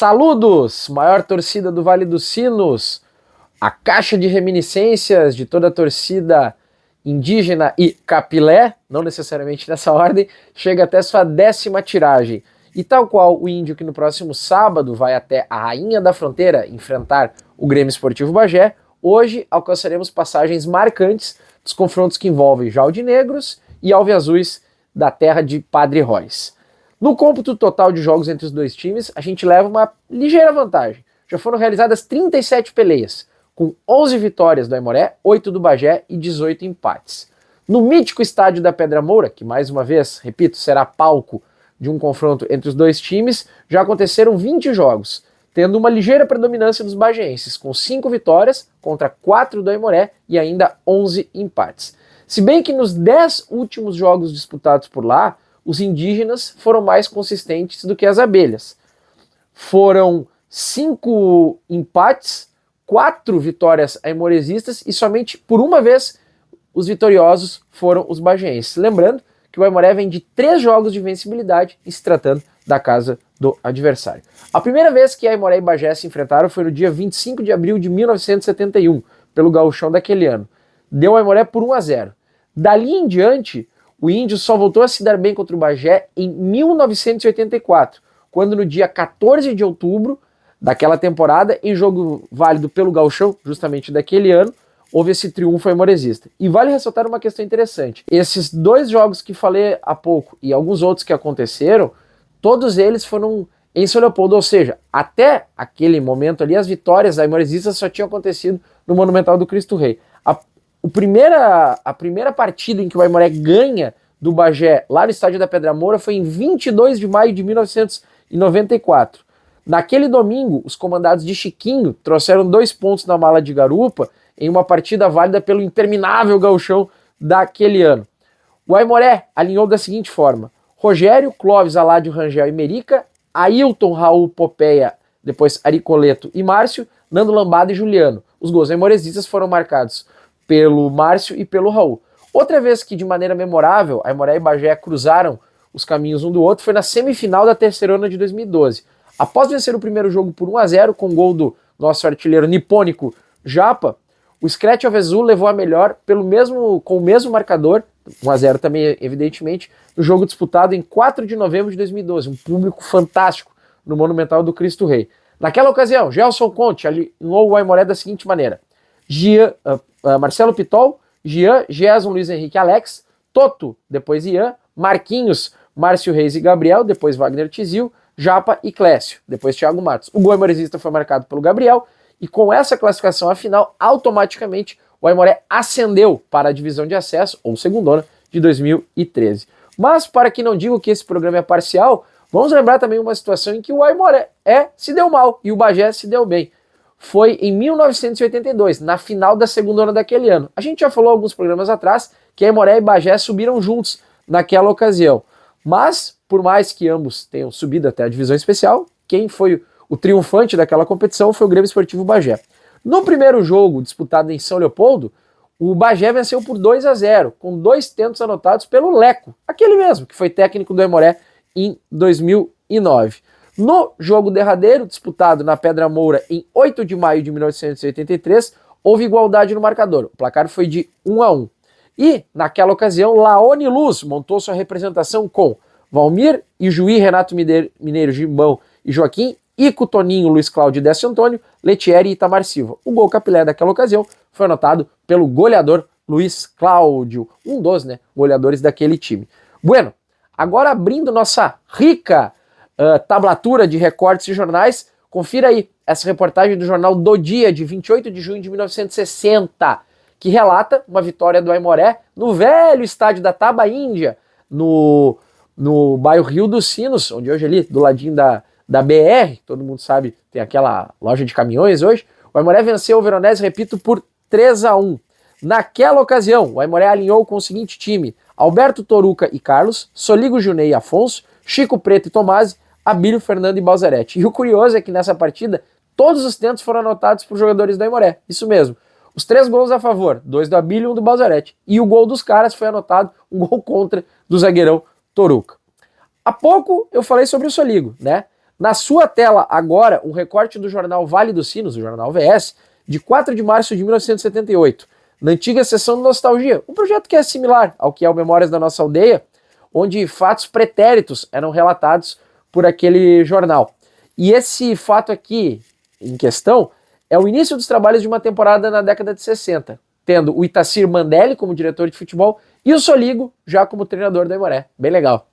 Saludos, maior torcida do Vale dos Sinos, a caixa de reminiscências de toda a torcida indígena e capilé, não necessariamente nessa ordem, chega até sua 10ª tiragem. E tal qual o índio que no próximo sábado vai até a Rainha da Fronteira enfrentar o Grêmio Esportivo Bagé, hoje alcançaremos passagens marcantes dos confrontos que envolvem Jaldinegros e Alviazuis da terra de Padre Róis. No cômputo total de jogos entre os dois times, a gente leva uma ligeira vantagem. Já foram realizadas 37 peleias, com 11 vitórias do Aimoré, 8 do Bagé e 18 empates. No mítico estádio da Pedra Moura, que mais uma vez, repito, será palco de um confronto entre os dois times, já aconteceram 20 jogos, tendo uma ligeira predominância dos bageenses, com 5 vitórias contra 4 do Aimoré e ainda 11 empates. Se bem que nos 10 últimos jogos disputados por lá, os indígenas foram mais consistentes do que as abelhas. Foram 5 empates, 4 vitórias aimoresistas e somente por uma vez os vitoriosos foram os bageenses. Lembrando que o Aimoré vem de 3 jogos de invencibilidade em se tratando da casa do adversário. A primeira vez que Aimoré e Bagé se enfrentaram foi no dia 25 de abril de 1971, pelo gauchão daquele ano. Deu Aimoré por 1-0. Dali em diante, o índio só voltou a se dar bem contra o Bagé em 1984, quando no dia 14 de outubro daquela temporada, em jogo válido pelo gauchão, justamente daquele ano, houve esse triunfo aimoresista. E vale ressaltar uma questão interessante. Esses 2 jogos que falei há pouco e alguns outros que aconteceram, todos eles foram em São Leopoldo, ou seja, até aquele momento ali, as vitórias aimoresistas só tinham acontecido no Monumental do Cristo Rei. A primeira partida em que o Aimoré ganha do Bagé lá no estádio da Pedra Moura foi em 22 de maio de 1994. Naquele domingo, os comandados de Chiquinho trouxeram 2 pontos na mala de garupa em uma partida válida pelo interminável gauchão daquele ano. O Aimoré alinhou da seguinte forma: Rogério, Clóvis, Aládio, Rangel e Merica, Ailton, Raul, Popeia, depois Aricoleto e Márcio, Nando Lambada e Juliano. Os gols aimoresistas foram marcados pelo Márcio e pelo Raul. Outra vez que, de maneira memorável, Aimoré e Bagé cruzaram os caminhos um do outro foi na semifinal da Terceirona de 2012. Após vencer o primeiro jogo por 1-0, com gol do nosso artilheiro nipônico Japa, o Screte Alvezul levou a melhor com o mesmo marcador, 1-0 também, evidentemente, no jogo disputado em 4 de novembro de 2012. Um público fantástico no Monumental do Cristo Rei. Naquela ocasião, Gelson Conte alinhou o Aimoré da seguinte maneira: Marcelo Pitol, Jean, Gerson, Luiz Henrique, Alex, Toto, depois Ian, Marquinhos, Márcio Reis e Gabriel, depois Wagner Tizil, Japa e Clécio, depois Thiago Matos. O gol aimoresista foi marcado pelo Gabriel e com essa classificação à final, automaticamente o Aimoré ascendeu para a divisão de acesso, ou segundona, de 2013. Mas para que não digo que esse programa é parcial, vamos lembrar também uma situação em que o Aimoré se deu mal e o Bagé se deu bem. Foi em 1982, na final da segundona daquele ano. A gente já falou alguns programas atrás que Aimoré e Bagé subiram juntos naquela ocasião. Mas, por mais que ambos tenham subido até a divisão especial, quem foi o triunfante daquela competição foi o Grêmio Esportivo Bagé. No primeiro jogo, disputado em São Leopoldo, o Bagé venceu por 2-0, com 2 tentos anotados pelo Leco, aquele mesmo, que foi técnico do Aimoré em 2009. No jogo derradeiro, disputado na Pedra Moura em 8 de maio de 1983, houve igualdade no marcador. O placar foi de 1-1. E, naquela ocasião, Laone Luz montou sua representação com Valmir, Ijuí, Renato Mineiro, Gimbão e Joaquim, Ico, Toninho, Luiz Cláudio e Décio Antônio, Letieri e Itamar Silva. O gol capilé daquela ocasião foi anotado pelo goleador Luiz Cláudio, um dos goleadores daquele time. Bueno, agora abrindo nossa rica tablatura de recortes e jornais, confira aí essa reportagem do jornal Do Dia, de 28 de junho de 1960, que relata uma vitória do Aimoré no velho estádio da Taba Índia, no bairro Rio dos Sinos, onde hoje ali, do ladinho da BR, todo mundo sabe, tem aquela loja de caminhões hoje. O Aimoré venceu o Veronese, repito, por 3-1. Naquela ocasião, o Aimoré alinhou com o seguinte time: Alberto Toruca e Carlos, Soligo Junei e Afonso, Chico Preto e Tomasi, Abílio, Fernando e Balzarete. E o curioso é que nessa partida, todos os tentos foram anotados por jogadores do Aimoré. Isso mesmo. Os 3 gols a favor, 2 do Abílio e 1 do Balzarete. E o gol dos caras foi anotado, um gol contra do zagueirão Toruca. Há pouco eu falei sobre o Soligo, né? Na sua tela agora, um recorte do jornal Vale dos Sinos, o jornal VS, de 4 de março de 1978, na antiga sessão de Nostalgia, um projeto que é similar ao que é o Memórias da Nossa Aldeia, onde fatos pretéritos eram relatados por aquele jornal. E esse fato aqui, em questão, é o início dos trabalhos de uma temporada na década de 60, tendo o Itacir Mandelli como diretor de futebol e o Soligo já como treinador do Aimoré. Bem legal.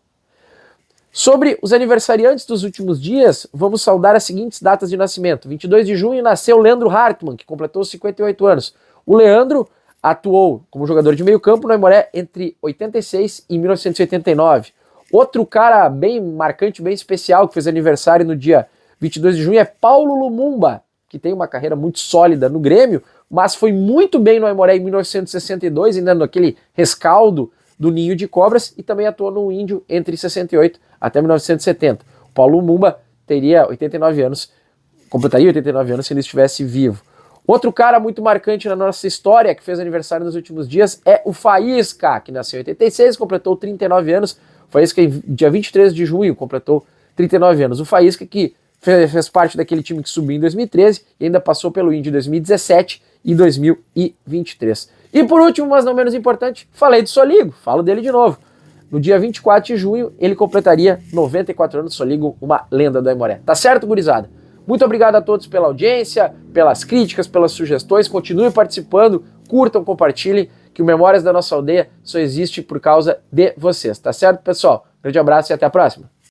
Sobre os aniversariantes dos últimos dias, vamos saudar as seguintes datas de nascimento. 22 de junho nasceu Leandro Hartmann, que completou 58 anos. O Leandro atuou como jogador de meio campo no Aimoré entre 86 e 1989. Outro cara bem marcante, bem especial, que fez aniversário no dia 22 de junho é Paulo Lumumba, que tem uma carreira muito sólida no Grêmio, mas foi muito bem no Aimoré em 1962, ainda naquele rescaldo do Ninho de Cobras, e também atuou no Índio entre 68 até 1970. O Paulo Lumumba teria 89 anos, completaria 89 anos se ele estivesse vivo. Outro cara muito marcante na nossa história, que fez aniversário nos últimos dias, é o Faísca, que nasceu em 86, completou 39 anos. O Faísca, dia 23 de junho, completou 39 anos. O Faísca que fez parte daquele time que subiu em 2013 e ainda passou pelo Índio em 2017 e 2023. E por último, mas não menos importante, falei do Soligo, falo dele de novo. No dia 24 de junho, ele completaria 94 anos. Soligo, uma lenda do Aimoré. Tá certo, gurizada? Muito obrigado a todos pela audiência, pelas críticas, pelas sugestões. Continuem participando, curtam, compartilhem, que o Memórias da Nossa Aldeia só existe por causa de vocês. Tá certo, pessoal? Grande abraço e até a próxima.